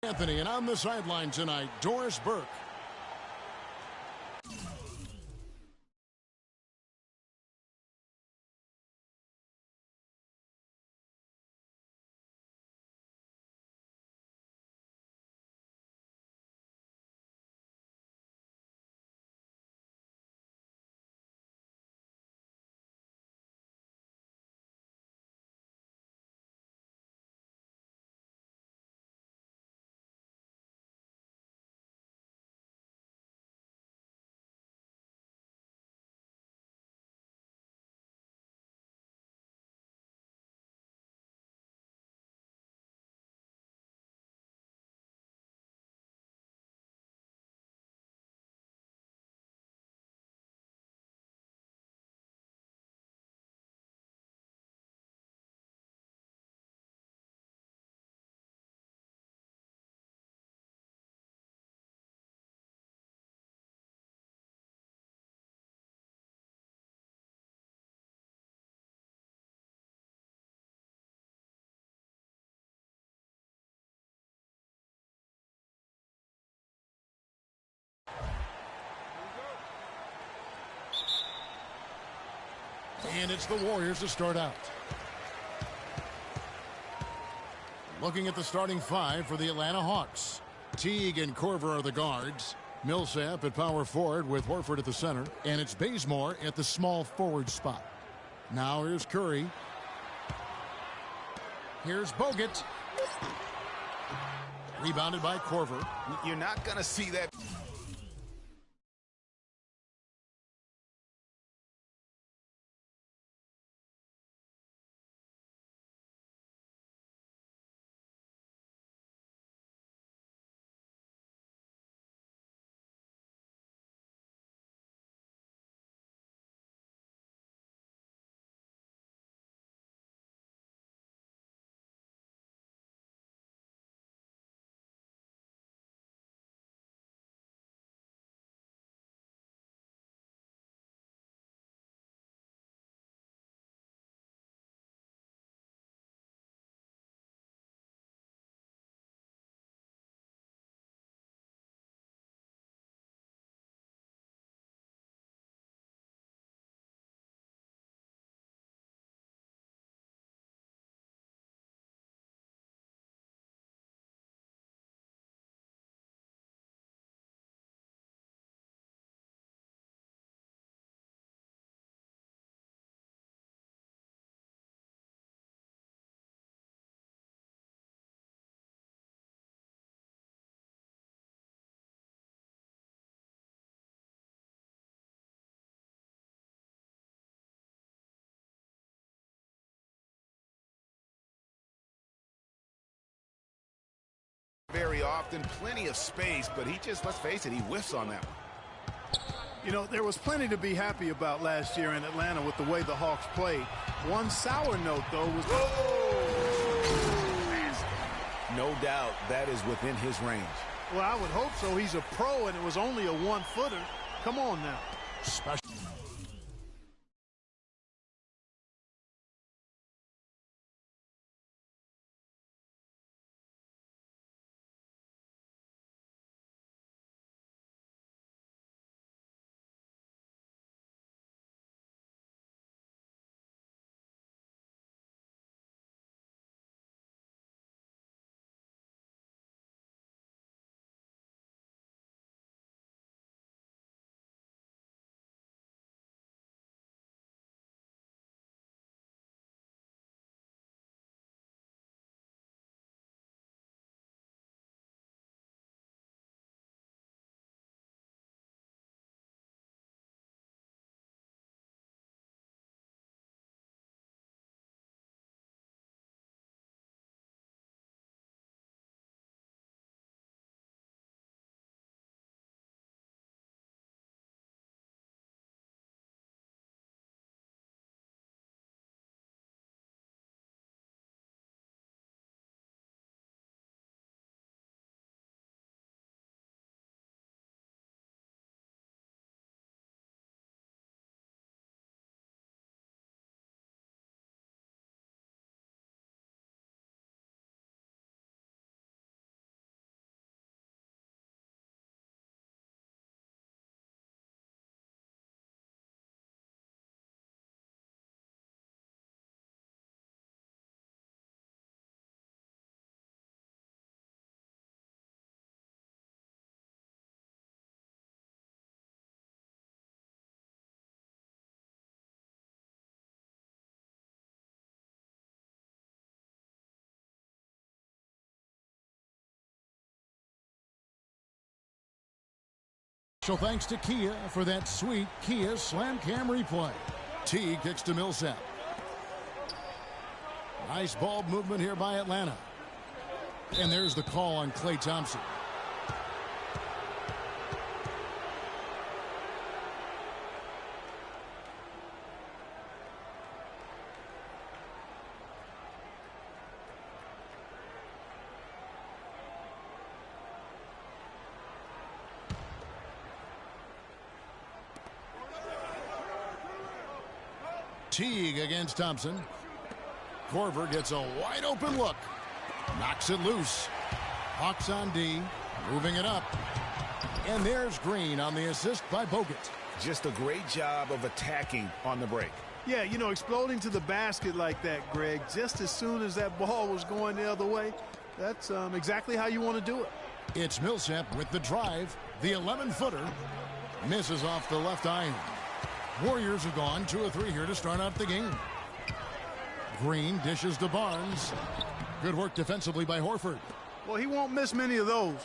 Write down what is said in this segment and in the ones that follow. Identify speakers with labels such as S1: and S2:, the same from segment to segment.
S1: Anthony, and on the sideline tonight, Doris Burke. And it's the Warriors to start out. Looking at the starting five for the Atlanta Hawks. Teague and Korver are the guards. Millsap at power forward with Horford at the center. And it's Bazemore at the small forward spot. Now here's Curry. Here's Bogut. Rebounded by Korver.
S2: You're not going to see that. Very often, plenty of space, but he just, let's face it, he whiffs on that one.
S3: You know, there was plenty to be happy about last year in Atlanta with the way the Hawks played. One sour note, though, was...
S2: No doubt that is within his range.
S3: Well, I would hope so. He's a pro, and it was only a one-footer. Come on now.
S1: Special. So thanks to Kia for that sweet Kia Slam Cam replay. T kicks to Millsap. Nice ball movement here by Atlanta. And there's the call on Klay Thompson. Teague against Thompson. Korver gets a wide open look. Knocks it loose. Hawks on D. Moving it up. And there's Green on the assist by Bogut.
S2: Just a great job of attacking on the break.
S3: Yeah, you know, exploding to the basket like that, Greg, just as soon as that ball was going the other way, that's exactly how you want to do it.
S1: It's Millsap with the drive. The 11-footer misses off the left iron. Warriors have gone 2 of 3 here to start out the game. Green dishes to Barnes. Good work defensively by Horford.
S3: Well, he won't miss many of those,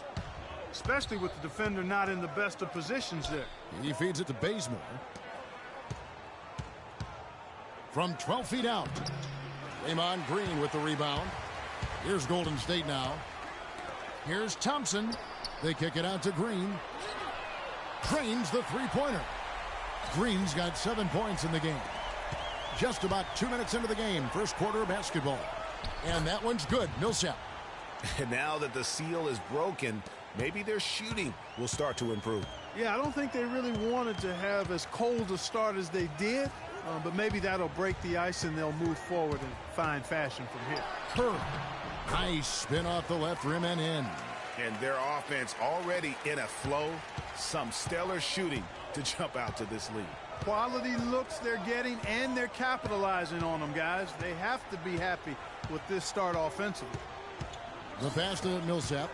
S3: especially with the defender not in the best of positions there.
S1: He feeds it to Bazemore. From 12 feet out. Draymond Green with the rebound. Here's Golden State now. Here's Thompson. They kick it out to Green. Drains the three-pointer. Green's got 7 points in the game. Just about 2 minutes into the game. First quarter of basketball. And that one's good. Millsap.
S2: And now that the seal is broken, maybe their shooting will start to improve.
S3: Yeah, I don't think they really wanted to have as cold a start as they did, but maybe that'll break the ice and they'll move forward in fine fashion from here.
S1: Kerr. Nice spin off the left rim and in.
S2: And their offense already in a flow. Some stellar shooting to jump out to this lead.
S3: Quality looks they're getting, and they're capitalizing on them, guys. They have to be happy with this start offensively.
S1: The pass to Millsap.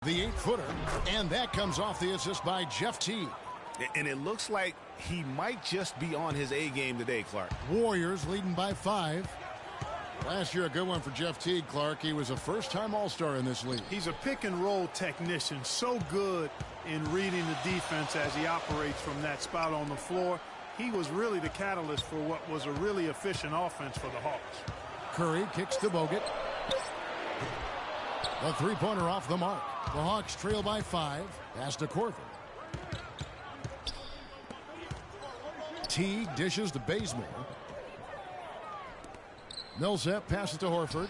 S1: The 8-footer, and that comes off the assist by Jeff Teague.
S2: And it looks like he might just be on his A game today, Clark.
S1: Warriors leading by 5. Last year, a good one for Jeff Teague, Clark. He was a first-time All-Star in this league.
S3: He's a pick-and-roll technician, so good in reading the defense as he operates from that spot on the floor. He was really the catalyst for what was a really efficient offense for the Hawks.
S1: Curry kicks to Bogut. A three-pointer off the mark. The Hawks trail by 5. Pass to Korver. Teague dishes to Bazemore. Millsap passes to Horford.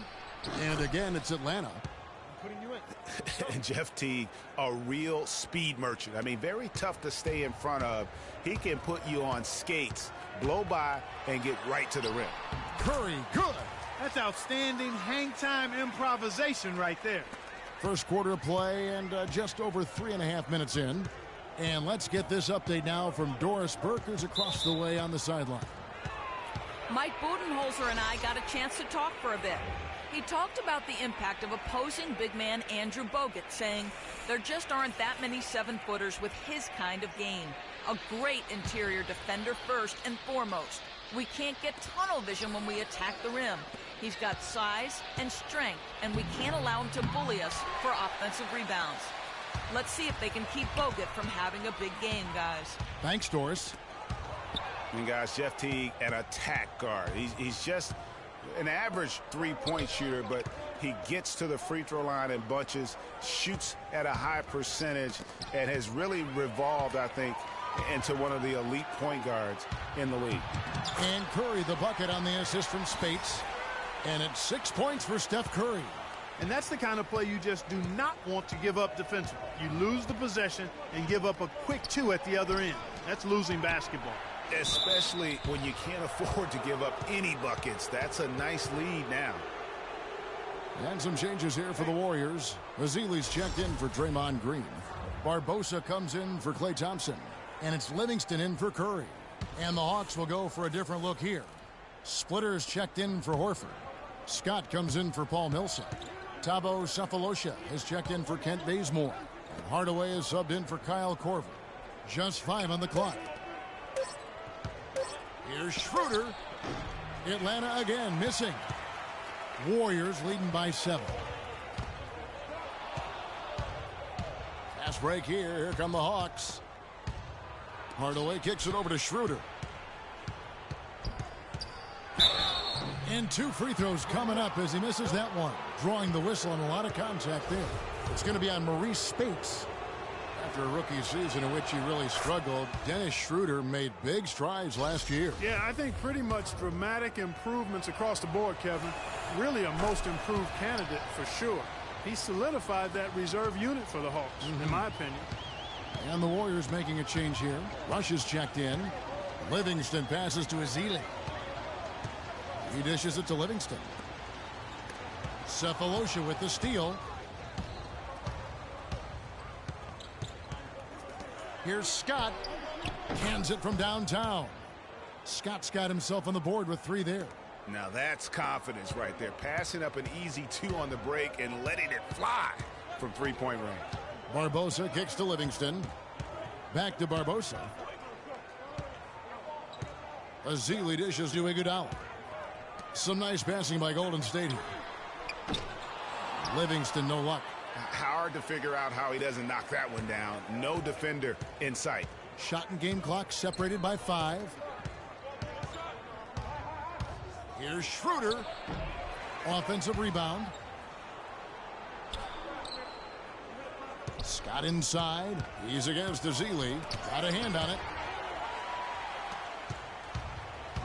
S1: And again, it's Atlanta.
S2: And Jeff Teague, a real speed merchant. I mean, very tough to stay in front of. He can put you on skates, blow by, and get right to the rim.
S1: Curry, good.
S3: That's outstanding hang-time improvisation right there.
S1: First quarter of play and just over 3.5 minutes in. And let's get this update now from Doris Burke, who's across the way on the sideline.
S4: Mike Budenholzer and I got a chance to talk for a bit. He talked about the impact of opposing big man Andrew Bogut, saying there just aren't that many 7-footers with his kind of game. A great interior defender first and foremost. We can't get tunnel vision when we attack the rim. He's got size and strength, and we can't allow him to bully us for offensive rebounds. Let's see if they can keep Bogut from having a big game, guys.
S1: Thanks, Doris.
S2: And guys, Jeff Teague, an attack guard. He's just an average three-point shooter, but he gets to the free throw line in bunches, shoots at a high percentage, and has really revolved, I think, into one of the elite point guards in the league.
S1: And Curry the bucket on the assist from Spates. And it's 6 points for Steph Curry.
S3: And that's the kind of play you just do not want to give up defensively. You lose the possession and give up a quick 2 at the other end. That's losing basketball.
S2: Especially when you can't afford to give up any buckets. That's a nice lead now.
S1: And some changes here for the Warriors. Azili's checked in for Draymond Green. Barbosa comes in for Klay Thompson. And it's Livingston in for Curry. And the Hawks will go for a different look here. Splitters checked in for Horford. Scott comes in for Paul Millsap. Thabo Sefolosha has checked in for Kent Bazemore. And Hardaway is subbed in for Kyle Korver. Just 5 on the clock. Here's Schroeder. Atlanta again missing. Warriors leading by 7. Fast break here. Here come the Hawks. Hardaway kicks it over to Schroeder. And 2 free throws coming up as he misses that one. Drawing the whistle and a lot of contact there. It's going to be on Maurice Spates. After a rookie season in which he really struggled, Dennis Schroeder made big strides last year.
S3: Yeah, I think pretty much dramatic improvements across the board, Kevin. Really a most improved candidate for sure. He solidified that reserve unit for the Hawks, in my opinion.
S1: And the Warriors making a change here. Rush is checked in. Livingston passes to Azili. He dishes it to Livingston. Sefolosha with the steal. Here's Scott. Cans it from downtown. Scott's got himself on the board with 3 there.
S2: Now that's confidence right there. Passing up an easy 2 on the break and letting it fly from three-point range.
S1: Barbosa kicks to Livingston. Back to Barbosa. Azili dishes to Iguodala. Some nice passing by Golden State here. Livingston, no luck.
S2: Hard to figure out how he doesn't knock that one down. No defender in sight.
S1: Shot and game clock separated by 5. Here's Schroeder. Offensive rebound. Scott inside. He's against Azili. Got a hand on it.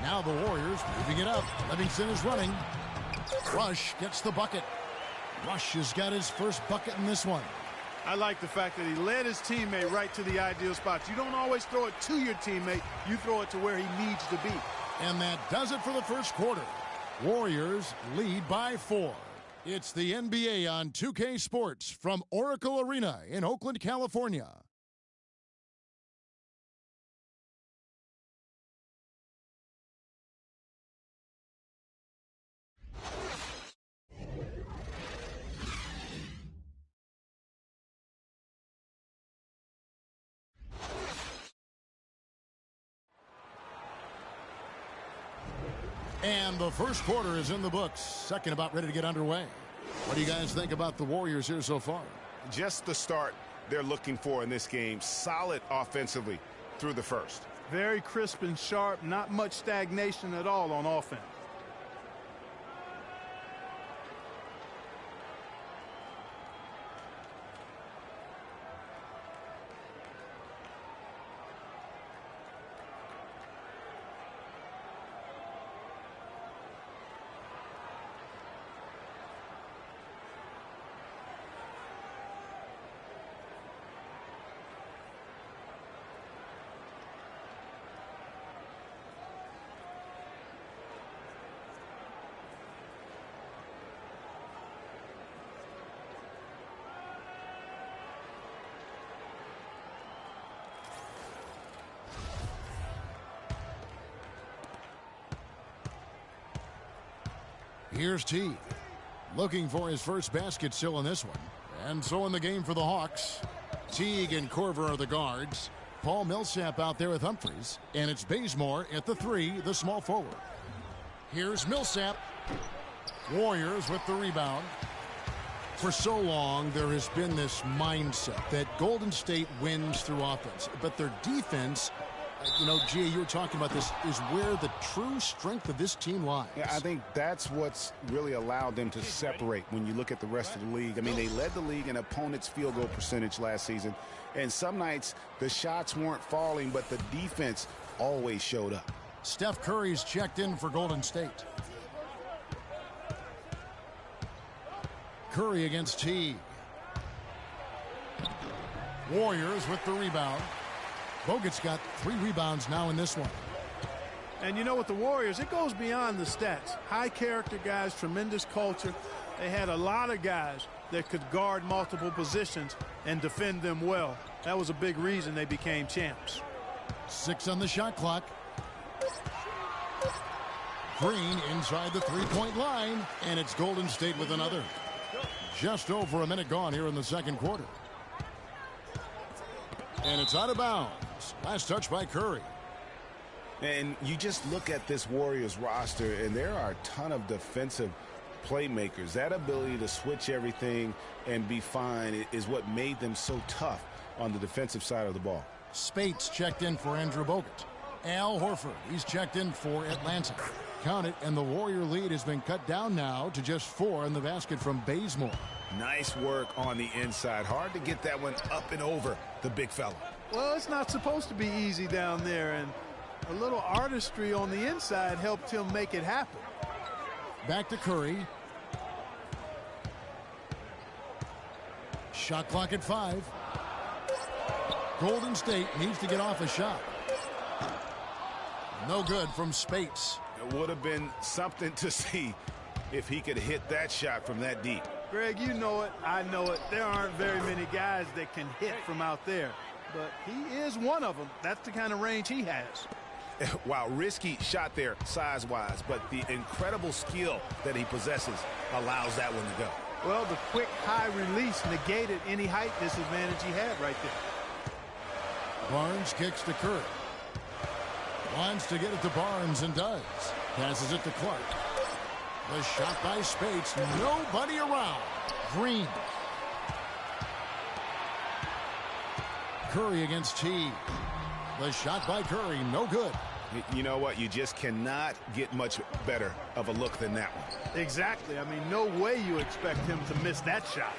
S1: Now the Warriors moving it up. Livingston is running. Rush gets the bucket. Rush has got his first bucket in this one.
S3: I like the fact that he led his teammate right to the ideal spots. You don't always throw it to your teammate. You throw it to where he needs to be.
S1: And that does it for the first quarter. Warriors lead by 4. It's the NBA on 2K Sports from Oracle Arena in Oakland, California. And the first quarter is in the books. Second about ready to get underway. What do you guys think about the Warriors here so far?
S2: Just the start they're looking for in this game. Solid offensively through the first.
S3: Very crisp and sharp. Not much stagnation at all on offense.
S1: Here's T. Looking for his first basket still in this one. And so in the game for the Hawks, Teague and Corver are the guards. Paul Millsap out there with Humphries. And it's Bazemore at the 3, the small forward. Here's Millsap. Warriors with the rebound. For so long, there has been this mindset that Golden State wins through offense. But their defense, Gia, you were talking about this, is where the true strength of this team lies.
S2: Yeah, I think that's what's really allowed them to separate when you look at the rest of the league. I mean, they led the league in opponents' field goal percentage last season. And some nights, the shots weren't falling, but the defense always showed up.
S1: Steph Curry's checked in for Golden State. Curry against Teague. Warriors with the rebound. Bogut's got 3 rebounds now in this one.
S3: And you know, with the Warriors, it goes beyond the stats. High character guys, tremendous culture. They had a lot of guys that could guard multiple positions and defend them well. That was a big reason they became champs.
S1: 6 on the shot clock. Green inside the 3-point line, and it's Golden State with another. Just over a minute gone here in the second quarter. And it's out of bounds. Last touch by Curry.
S2: And you just look at this Warriors roster, and there are a ton of defensive playmakers. That ability to switch everything and be fine is what made them so tough on the defensive side of the ball.
S1: Spates checked in for Andrew Bogut. Al Horford, he's checked in for Atlanta. Count it, and the Warrior lead has been cut down now to just 4 in the basket from Bazemore.
S2: Nice work on the inside. Hard to get that one up and over the big fella.
S3: Well, it's not supposed to be easy down there, and a little artistry on the inside helped him make it happen.
S1: Back to Curry. Shot clock at 5. Golden State needs to get off a shot. No good from Spates.
S2: It would have been something to see if he could hit that shot from that deep.
S3: Greg, you know it. I know it. There aren't very many guys that can hit from out there. But he is one of them. That's the kind of range he has.
S2: Wow, risky shot there size-wise, but the incredible skill that he possesses allows that one to go.
S3: Well, the quick high release negated any height disadvantage he had right there.
S1: Barnes kicks to Curry. Wants to get it to Barnes and does. Passes it to Clark. The shot by Spates. Nobody around. Green. Curry against T. The shot by Curry. No good.
S2: You know what? You just cannot get much better of a look than that one.
S3: Exactly. I mean, no way you expect him to miss that shot.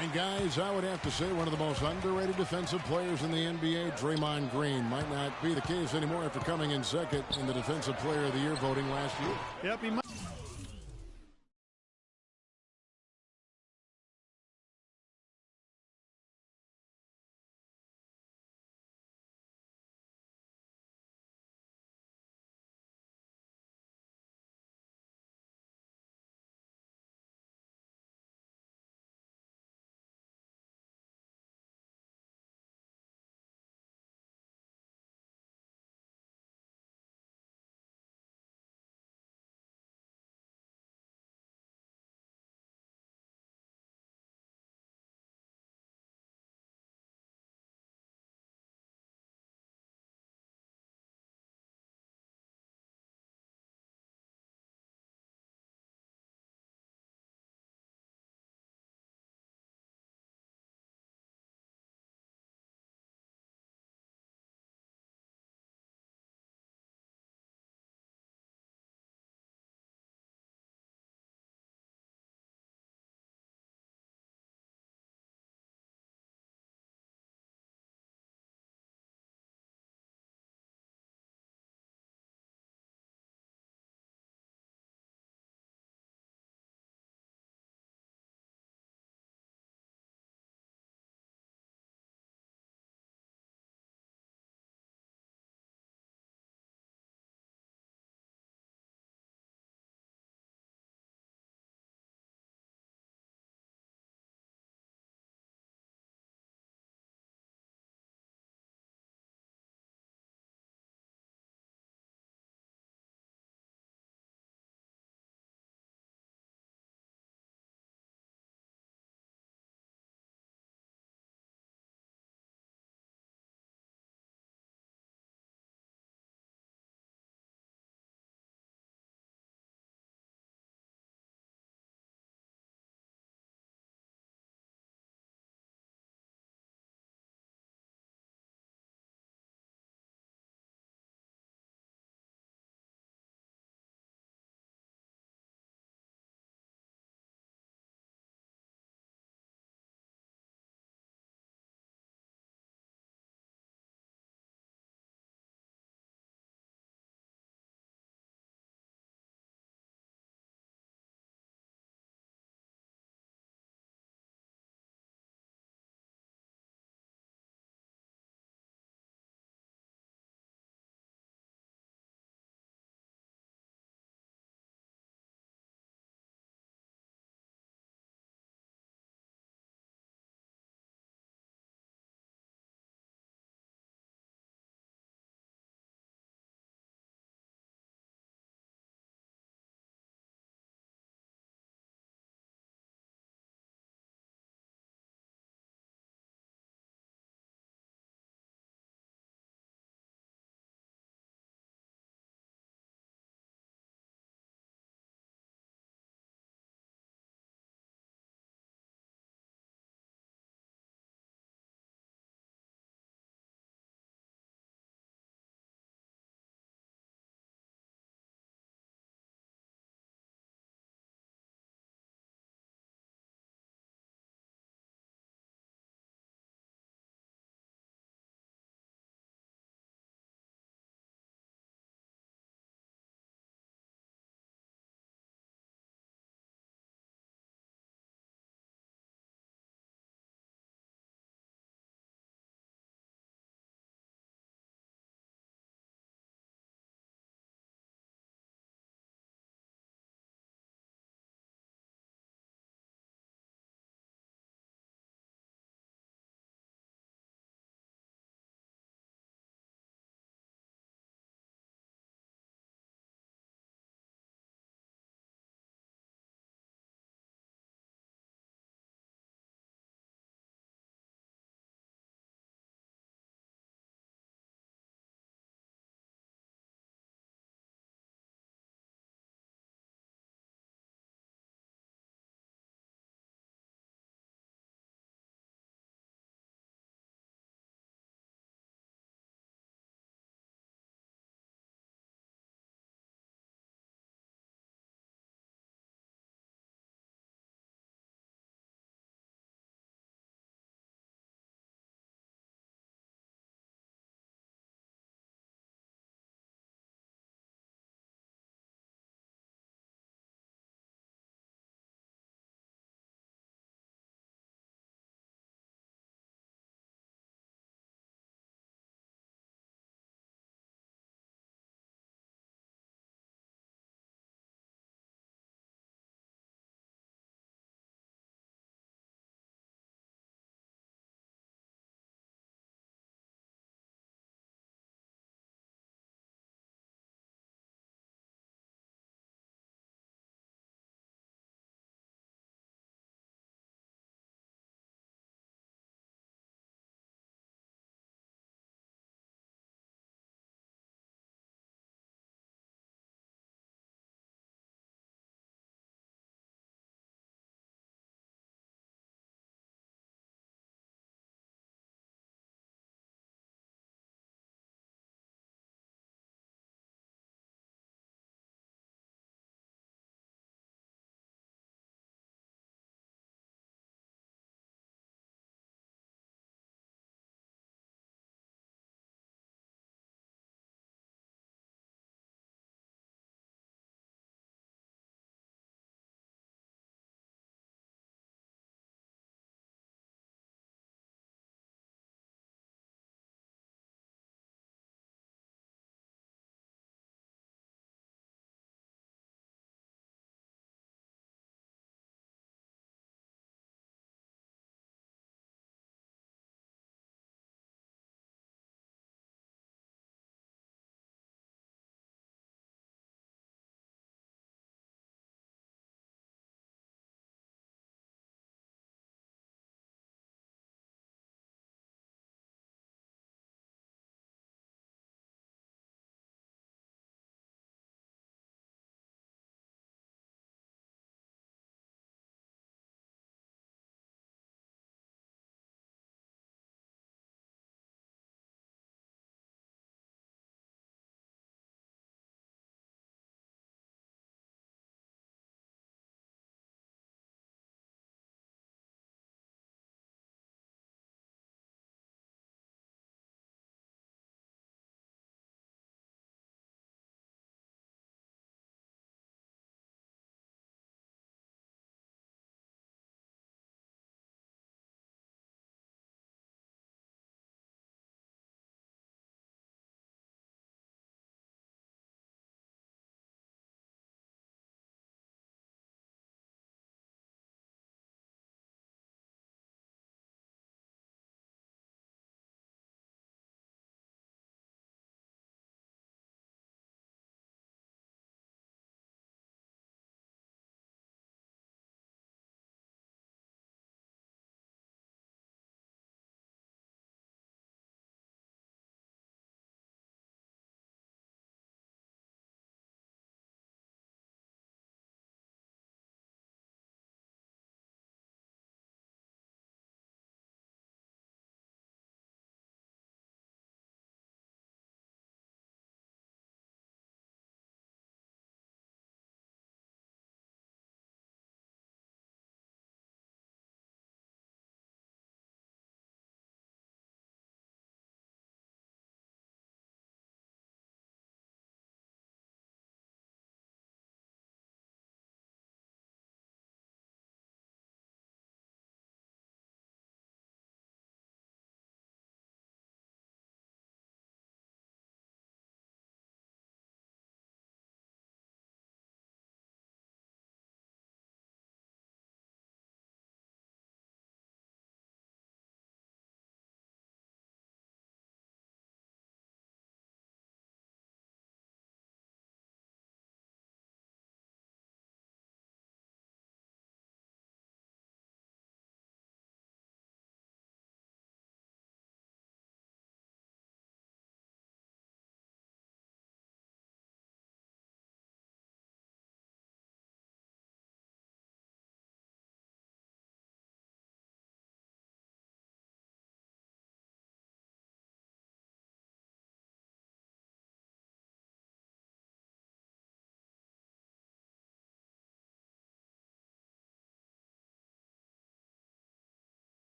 S1: And guys, I would have to say one of the most underrated defensive players in the NBA, Draymond Green. Might not be the case anymore after coming in second in the Defensive Player of the Year voting last year.
S3: Yep, he might.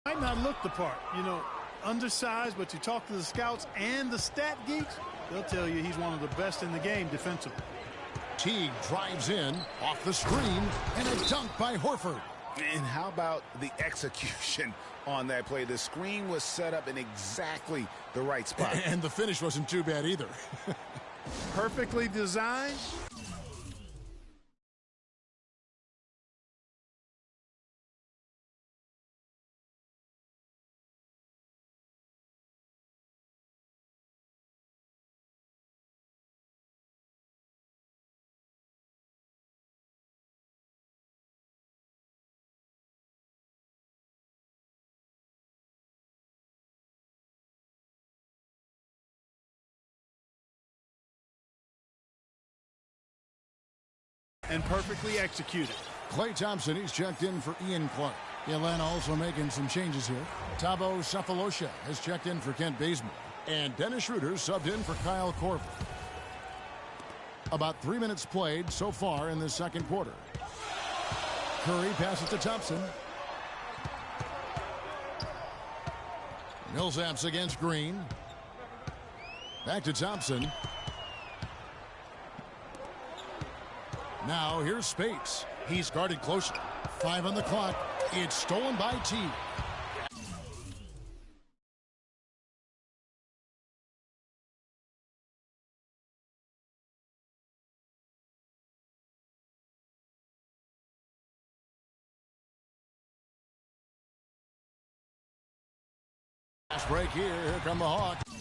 S3: Might not look the part, you know, undersized, but you talk to the scouts and the stat geeks, they'll tell you he's one of the best in the game defensively.
S1: Teague drives in off the screen and a dunk by Horford.
S2: And how about the execution on that play? The screen was set up in exactly the right spot.
S1: And the finish wasn't too bad either.
S3: Perfectly designed. And perfectly executed.
S1: Klay Thompson, he's checked in for Ian Clark. Atlanta also making some changes here. Thabo Sefolosha has checked in for Kent Bazemore. And Dennis Schroeder subbed in for Kyle Korver. About 3 minutes played so far in the second quarter. Curry passes to Thompson. Millsaps against Green. Back to Thompson. Now here's Spates. He's guarded closely. 5 on the clock. It's stolen by Teague. Fast break here. Here come the Hawks.